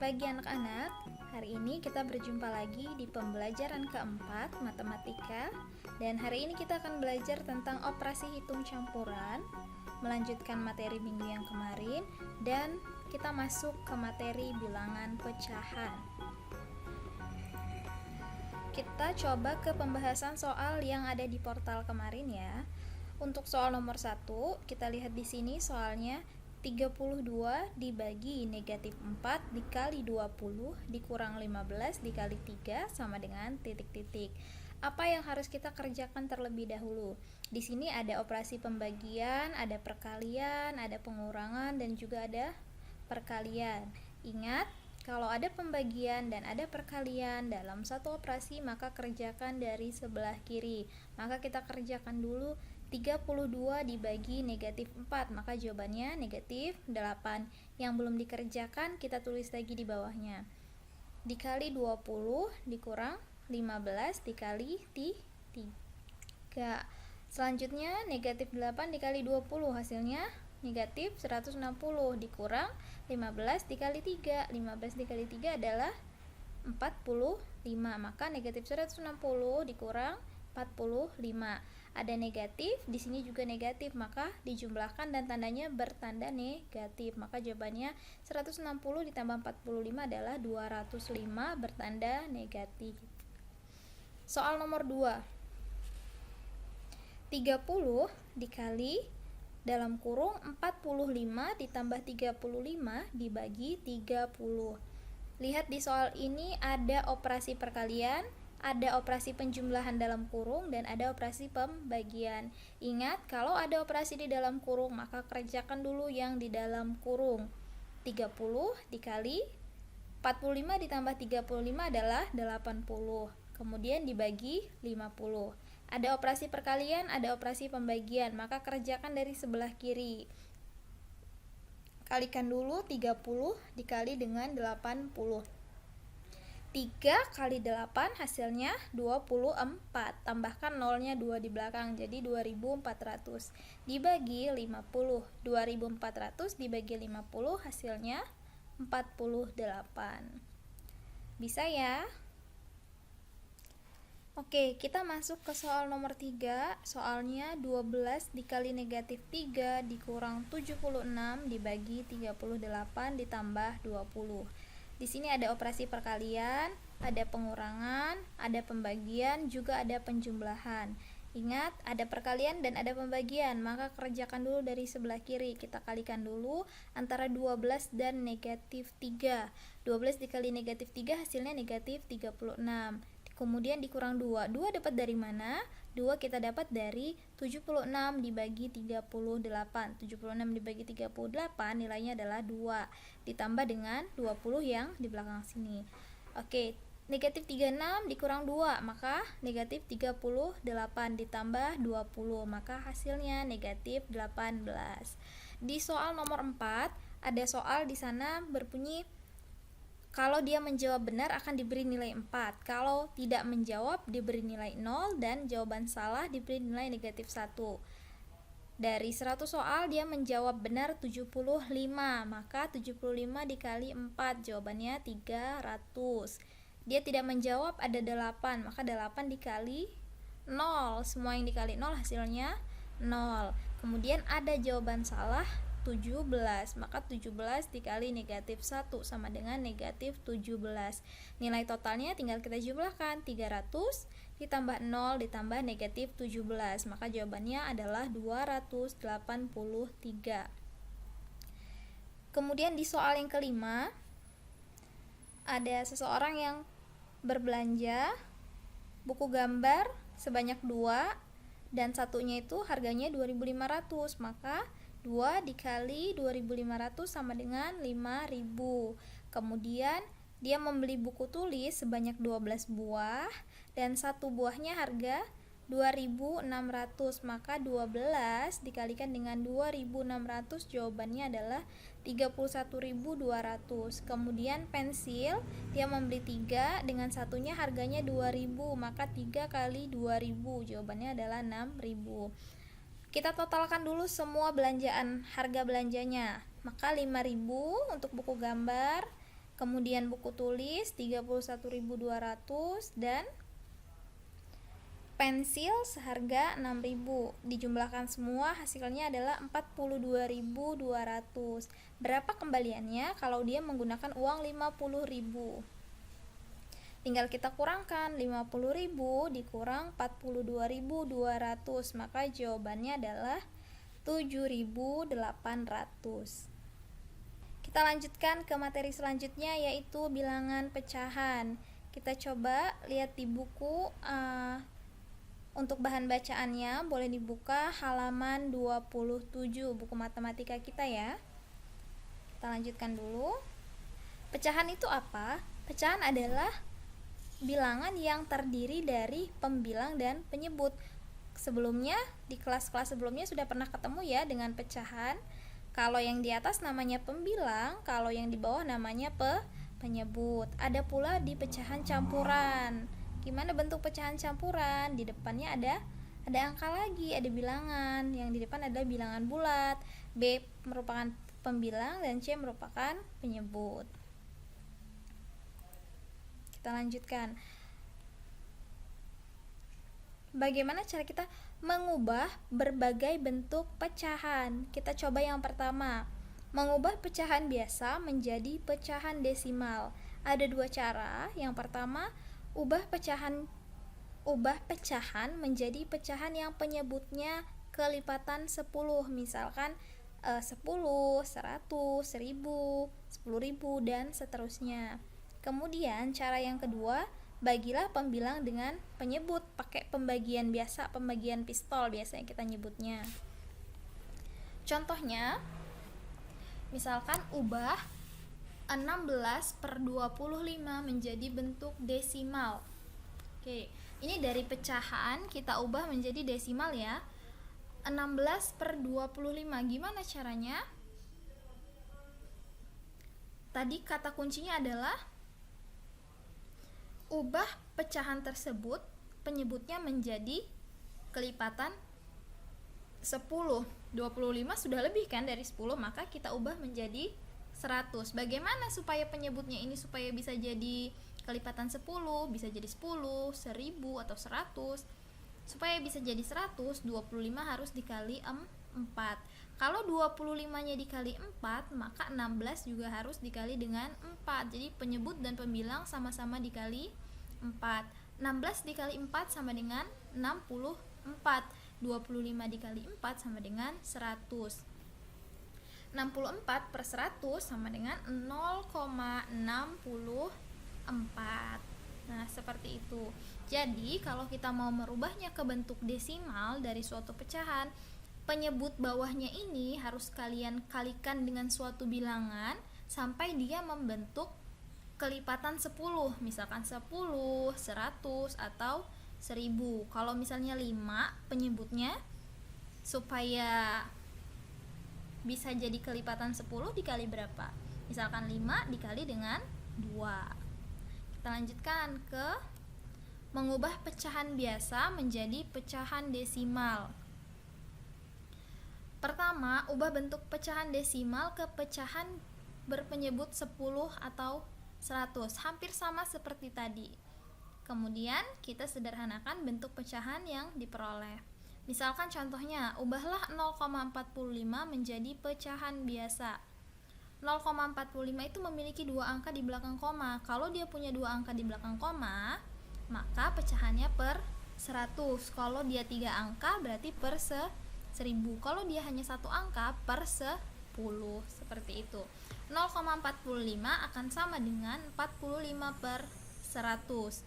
pagi anak-anak, hari ini kita berjumpa lagi di pembelajaran keempat matematika. Dan hari ini kita akan belajar tentang operasi hitung campuran, melanjutkan materi minggu yang kemarin, dan kita masuk ke materi bilangan pecahan. Kita coba ke pembahasan soal yang ada di portal kemarin ya. Untuk soal nomor 1, kita lihat di sini soalnya 32 dibagi negatif 4 dikali 20 dikurang 15 dikali 3 sama dengan titik-titik. Apa yang harus kita kerjakan terlebih dahulu? Di sini ada operasi pembagian, ada perkalian, ada pengurangan, dan juga ada perkalian. Ingat, kalau ada pembagian dan ada perkalian dalam satu operasi, maka kerjakan dari sebelah kiri. Maka kita kerjakan dulu 32 dibagi negatif 4, maka jawabannya negatif 8. Yang belum dikerjakan kita tulis lagi di bawahnya. Dikali 20 dikurang 15 dikali 3. Selanjutnya negatif 8 dikali 20, hasilnya negatif 160 dikurang 15 dikali 3. 15 dikali 3 adalah 45, maka negatif 160 dikurang 45. Ada negatif, di sini juga negatif, maka dijumlahkan dan tandanya bertanda negatif. Maka jawabannya 160 ditambah 45 adalah 205 bertanda negatif. Soal nomor 2. 30 dikali dalam kurung 45 ditambah 35 dibagi 30. Lihat di soal ini ada operasi perkalian, ada operasi penjumlahan dalam kurung, dan ada operasi pembagian. Ingat, kalau ada operasi di dalam kurung, maka kerjakan dulu yang di dalam kurung. 30 dikali 45 ditambah 35 adalah 80. Kemudian dibagi 50. Ada operasi perkalian, ada operasi pembagian, maka kerjakan dari sebelah kiri. Kalikan dulu 30 dikali dengan 80. 3 kali 8 hasilnya 24. Tambahkan nolnya 2 di belakang, jadi 2400 dibagi 50. 2400 dibagi 50 hasilnya 48. Bisa ya? Oke, kita masuk ke soal nomor 3. Soalnya 12 dikali negatif 3 dikurang 76 dibagi 38 ditambah 20. Di sini ada operasi perkalian, ada pengurangan, ada pembagian, juga ada penjumlahan. Ingat, ada perkalian dan ada pembagian, maka kerjakan dulu dari sebelah kiri. Kita kalikan dulu antara 12 dan negatif 3. 12 dikali negatif 3 hasilnya negatif 36. Kemudian dikurang 2. 2 dapat dari mana? 2 kita dapat dari 76 dibagi 38. 76 dibagi 38 nilainya adalah 2. Ditambah dengan 20 yang di belakang sini. Oke, negatif 36 dikurang 2, maka negatif 38 ditambah 20, maka hasilnya negatif 18. Di soal nomor 4, ada soal di sana berbunyi kalau dia menjawab benar akan diberi nilai 4. Kalau tidak menjawab diberi nilai 0 dan jawaban salah diberi nilai negatif 1. Dari 100 soal dia menjawab benar 75, maka 75 dikali 4 jawabannya 300. Dia tidak menjawab ada 8, maka 8 dikali 0. Semua yang dikali 0 hasilnya 0. Kemudian ada jawaban salah 17, maka 17 dikali negatif 1 sama dengan negatif 17. Nilai totalnya tinggal kita jumlahkan, 300 ditambah 0 ditambah negatif 17, maka jawabannya adalah 283. Kemudian di soal yang kelima, ada seseorang yang berbelanja buku gambar sebanyak 2 dan satunya itu harganya 2.500, maka 2 dikali 2.500 sama dengan 5.000. Kemudian dia membeli buku tulis sebanyak 12 buah dan satu buahnya harga 2.600, maka 12 dikalikan dengan 2.600 jawabannya adalah 31.200. Kemudian pensil dia membeli 3 dengan satunya harganya 2.000, maka 3 kali 2.000 jawabannya adalah 6.000. Kita totalkan dulu semua belanjaan, harga belanjanya. Maka 5.000 untuk buku gambar, kemudian buku tulis 31.200 dan pensil seharga 6.000. Dijumlahkan semua hasilnya adalah 42.200. Berapa kembaliannya kalau dia menggunakan uang 50.000? Tinggal kita kurangkan 50.000 dikurang 42.200, maka jawabannya adalah 7.800. Kita lanjutkan ke materi selanjutnya, yaitu bilangan pecahan. Kita coba lihat di buku. Untuk bahan bacaannya boleh dibuka halaman 27 buku matematika kita ya. Kita lanjutkan dulu. Pecahan itu apa? Pecahan adalah bilangan yang terdiri dari pembilang dan penyebut. Sebelumnya, di kelas-kelas sebelumnya sudah pernah ketemu ya dengan pecahan. Kalau yang di atas namanya pembilang, kalau yang di bawah namanya penyebut. Ada pula di pecahan campuran. Gimana bentuk pecahan campuran? Di depannya ada angka lagi, ada bilangan. Yang di depan adalah bilangan bulat. B merupakan pembilang dan C merupakan penyebut. Kita lanjutkan. Bagaimana cara kita mengubah berbagai bentuk pecahan? Kita coba yang pertama, mengubah pecahan biasa menjadi pecahan desimal. Ada dua cara. Yang pertama, ubah pecahan menjadi pecahan yang penyebutnya kelipatan 10. Misalkan 10, 100, 1000, 10.000 dan seterusnya. Kemudian cara yang kedua, bagilah pembilang dengan penyebut pakai pembagian biasa, pembagian pistol biasanya kita nyebutnya. Contohnya, misalkan ubah 16/25 menjadi bentuk desimal. Oke, ini dari pecahan kita ubah menjadi desimal ya. 16/25. Gimana caranya? Tadi kata kuncinya adalah ubah pecahan tersebut, penyebutnya menjadi kelipatan 10. 25 sudah lebih kan dari 10, maka kita ubah menjadi 100. Bagaimana supaya penyebutnya ini supaya bisa jadi kelipatan 10, bisa jadi 10, 1000 atau 100. Supaya bisa jadi 100, 25 harus dikali 4. Kalau 25-nya dikali 4, maka 16 juga harus dikali dengan 4. Jadi penyebut dan pembilang sama-sama dikali 4. 16 dikali 4 sama dengan 64. 25 dikali 4 sama dengan 100. 64/100 sama dengan 0,64. Nah, seperti itu. Jadi, kalau kita mau merubahnya ke bentuk desimal dari suatu pecahan, penyebut bawahnya ini harus kalian kalikan dengan suatu bilangan sampai dia membentuk kelipatan 10. Misalkan 10, 100 atau 1000. Kalau misalnya 5, penyebutnya supaya bisa jadi kelipatan 10 dikali berapa? Misalkan 5 dikali dengan 2. Kita lanjutkan ke mengubah pecahan biasa menjadi pecahan desimal. Pertama, ubah bentuk pecahan desimal ke pecahan berpenyebut 10 atau 100. Hampir sama seperti tadi. Kemudian kita sederhanakan bentuk pecahan yang diperoleh. Misalkan contohnya, ubahlah 0,45 menjadi pecahan biasa. 0,45 itu memiliki dua angka di belakang koma. Kalau dia punya dua angka di belakang koma, maka pecahannya per 100. Kalau dia 3 angka berarti per 1000. Kalau dia hanya satu angka per 10. Seperti itu. 0,45 akan sama dengan 45/100.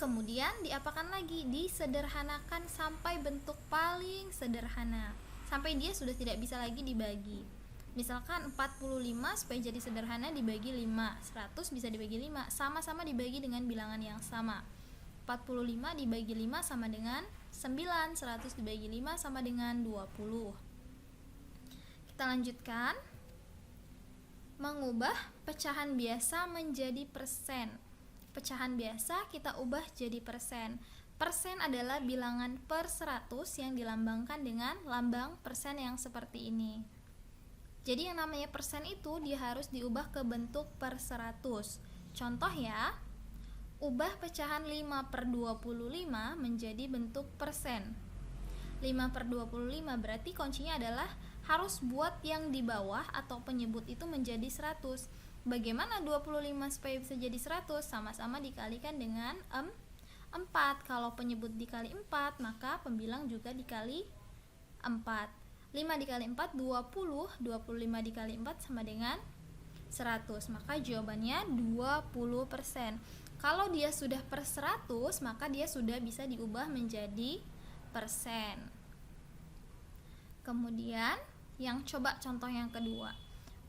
Kemudian diapakan lagi? Disederhanakan sampai bentuk paling sederhana, sampai dia sudah tidak bisa lagi dibagi. Misalkan 45 supaya jadi sederhana dibagi 5, 100 bisa dibagi 5, sama-sama dibagi dengan bilangan yang sama. 45 dibagi 5 sama dengan 9, 100 dibagi 5 sama dengan 20. Kita lanjutkan. Mengubah pecahan biasa menjadi persen. Pecahan biasa kita ubah jadi persen. Persen adalah bilangan per 100 yang dilambangkan dengan lambang persen yang seperti ini. Jadi yang namanya persen itu dia harus diubah ke bentuk per 100. Contoh ya, ubah pecahan 5/25 menjadi bentuk persen. 5/25 berarti kuncinya adalah harus buat yang di bawah atau penyebut itu menjadi 100. Bagaimana 25 supaya bisa jadi 100? Sama-sama dikalikan dengan 4. Kalau penyebut dikali 4, maka pembilang juga dikali 4. 5 dikali 4 20, 25 dikali 4 sama dengan 100. Maka jawabannya 20%. Kalau dia sudah per 100, maka dia sudah bisa diubah menjadi persen. Kemudian yang coba contoh yang kedua,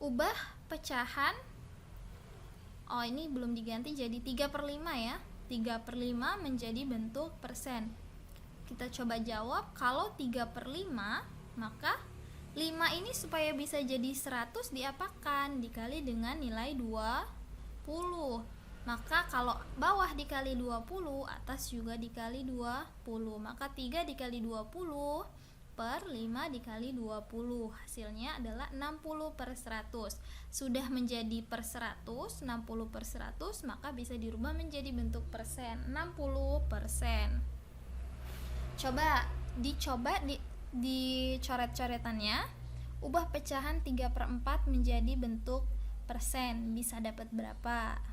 ubah pecahan, ini belum diganti jadi 3/5 ya, 3/5 menjadi bentuk persen. Kita coba jawab, kalau 3/5 maka 5 ini supaya bisa jadi 100 diapakan? Dikali dengan nilai 20. Maka kalau bawah dikali 20, atas juga dikali 20. Maka 3 dikali 20 per 5 dikali 20. Hasilnya adalah 60/100. Sudah menjadi per 100, 60/100, maka bisa dirubah menjadi bentuk persen, 60%. Coba di coret-coretannya, ubah pecahan 3/4 menjadi bentuk persen. Bisa dapat berapa?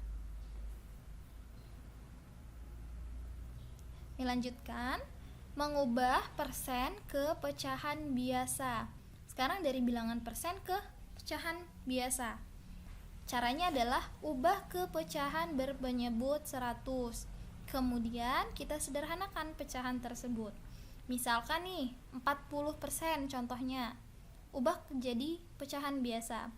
Dilanjutkan, mengubah persen ke pecahan biasa. Sekarang dari bilangan persen ke pecahan biasa. Caranya adalah ubah ke pecahan berpenyebut 100. Kemudian kita sederhanakan pecahan tersebut. Misalkan nih 40% contohnya, ubah jadi pecahan biasa.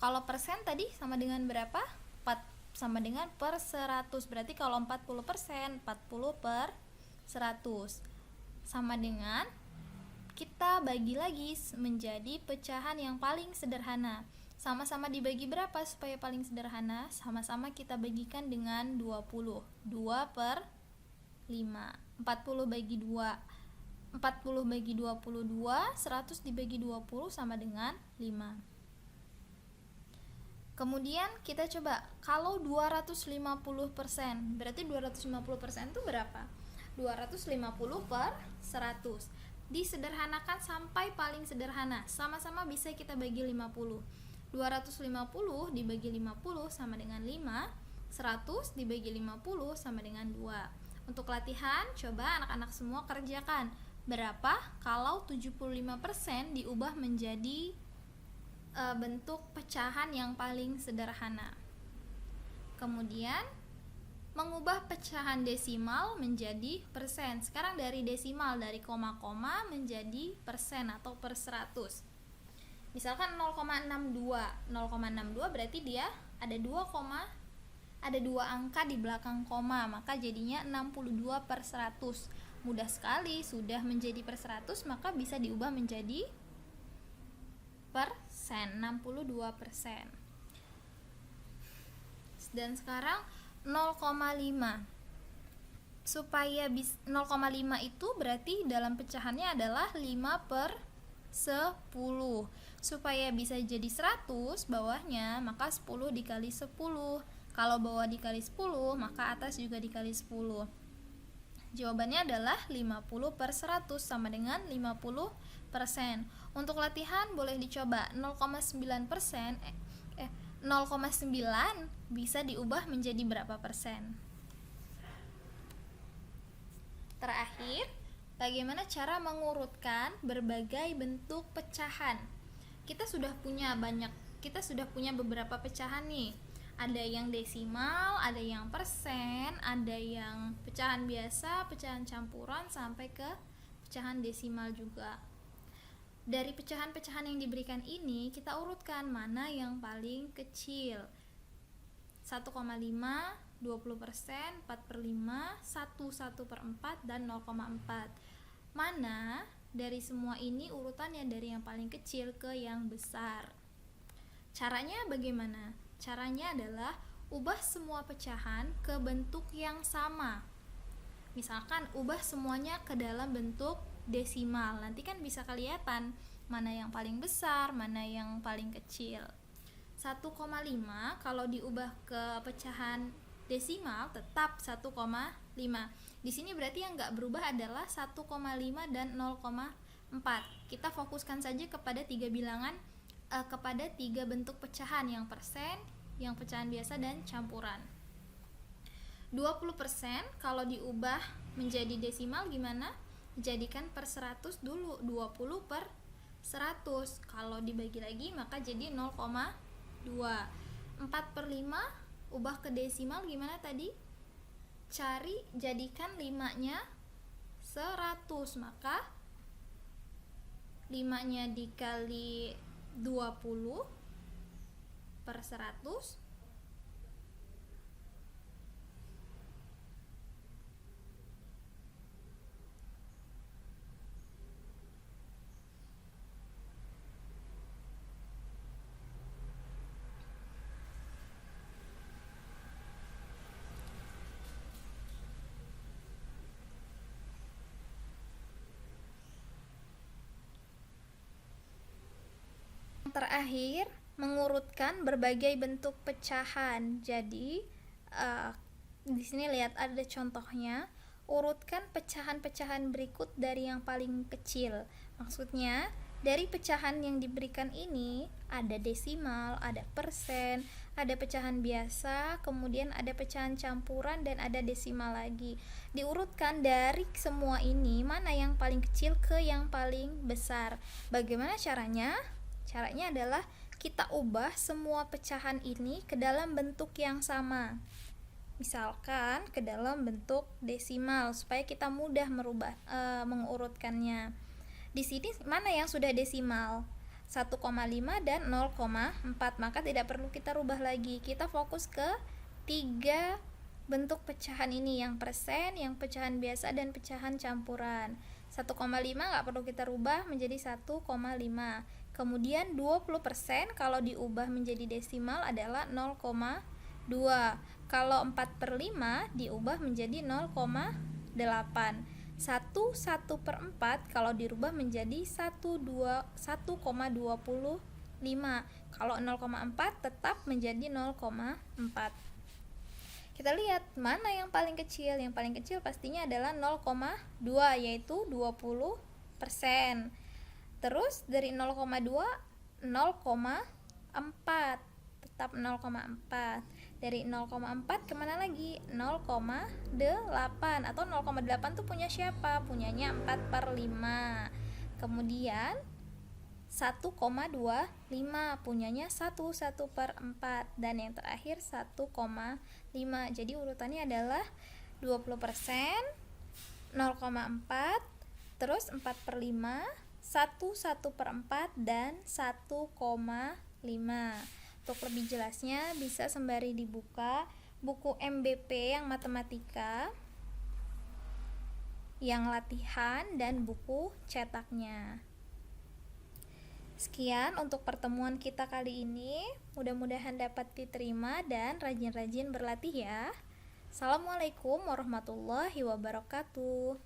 Kalau persen tadi sama dengan berapa? 4 sama dengan per 100. Berarti kalau 40%, 40/100 sama dengan, kita bagi lagi menjadi pecahan yang paling sederhana. Sama-sama dibagi berapa supaya paling sederhana? Sama-sama kita bagikan dengan 20. 2/5. 40 bagi 2, 40 bagi 22, 100 dibagi 20 sama dengan 5. Kemudian kita coba, kalau 250%, berarti 250% itu berapa? 250/100. Disederhanakan sampai paling sederhana. Sama-sama bisa kita bagi 50. 250 dibagi 50 sama dengan 5. 100 dibagi 50 sama dengan 2. Untuk latihan, coba anak-anak semua kerjakan. Berapa kalau 75% diubah menjadi bentuk pecahan yang paling sederhana. Kemudian mengubah pecahan desimal menjadi persen. Sekarang dari desimal, dari koma-koma menjadi persen atau per 100. Misalkan 0,62. 0,62 berarti dia ada 2 angka di belakang koma, maka jadinya 62/100. Mudah sekali, sudah menjadi per 100 maka bisa diubah menjadi persen, 62%. Dan sekarang 0,5. Supaya 0,5 itu berarti dalam pecahannya adalah 5/10. Supaya bisa jadi 100 bawahnya, maka 10 dikali 10. Kalau bawah dikali 10, maka atas juga dikali 10. Jawabannya adalah 50/100 sama dengan 50%. Untuk latihan boleh dicoba 0,9%, 0,9 bisa diubah menjadi berapa persen? Terakhir, bagaimana cara mengurutkan berbagai bentuk pecahan? Kita sudah punya beberapa pecahan nih. Ada yang desimal, ada yang persen, ada yang pecahan biasa, pecahan campuran, sampai ke pecahan desimal juga. Dari pecahan-pecahan yang diberikan ini, kita urutkan mana yang paling kecil. 1,5, 20%, 4/5, 1/4, dan 0,4. Mana dari semua ini urutannya dari yang paling kecil ke yang besar? Caranya bagaimana? Caranya adalah ubah semua pecahan ke bentuk yang sama. Misalkan ubah semuanya ke dalam bentuk desimal. Nanti kan bisa kelihatan mana yang paling besar, mana yang paling kecil. 1,5 kalau diubah ke pecahan desimal tetap 1,5. Di sini berarti yang nggak berubah adalah 1,5 dan 0,4. Kita fokuskan saja kepada tiga bilangan, kepada tiga bentuk pecahan, yang persen, yang pecahan biasa, dan campuran. 20% kalau diubah menjadi desimal gimana? Jadikan per 100 dulu, 20 per 100. Kalau dibagi lagi maka jadi 0,2. 4 per 5 ubah ke desimal gimana tadi? Cari, jadikan 5-nya 100, maka 5-nya dikali 20 per 100 terakhir, mengurutkan berbagai bentuk pecahan. Jadi di sini lihat ada contohnya. Urutkan pecahan-pecahan berikut dari yang paling kecil. Maksudnya dari pecahan yang diberikan ini ada desimal, ada persen, ada pecahan biasa, kemudian ada pecahan campuran, dan ada desimal lagi. Diurutkan dari semua ini mana yang paling kecil ke yang paling besar. Bagaimana caranya? Caranya adalah kita ubah semua pecahan ini ke dalam bentuk yang sama. Misalkan ke dalam bentuk desimal supaya kita mudah mengurutkannya. Di sini mana yang sudah desimal? 1,5 dan 0,4, maka tidak perlu kita rubah lagi. Kita fokus ke tiga bentuk pecahan ini, yang persen, yang pecahan biasa, dan pecahan campuran. 1,5 nggak perlu kita rubah menjadi 1,5. Kemudian 20% kalau diubah menjadi desimal adalah 0,2. Kalau 4 per 5 diubah menjadi 0,8. 1 per 4 kalau dirubah menjadi 1,25. Kalau 0,4 tetap menjadi 0,4. Kita lihat mana yang paling kecil. Yang paling kecil pastinya adalah 0,2, yaitu 20%. Terus dari 0,2, 0,4, tetap 0,4. Dari 0,4 kemana lagi? 0,8. Atau 0,8 tuh punya siapa? Punyanya 4 per 5. Kemudian 1,25 punyanya 1 per 4. Dan yang terakhir 1,5. Jadi urutannya adalah 20%, 0,4, terus 4 per 5, 1 per 4, dan 1,5. Untuk lebih jelasnya bisa sembari dibuka buku MBP yang matematika, yang latihan, dan buku cetaknya. Sekian untuk pertemuan kita kali ini. Mudah-mudahan dapat diterima dan rajin-rajin berlatih ya. Assalamualaikum warahmatullahi wabarakatuh.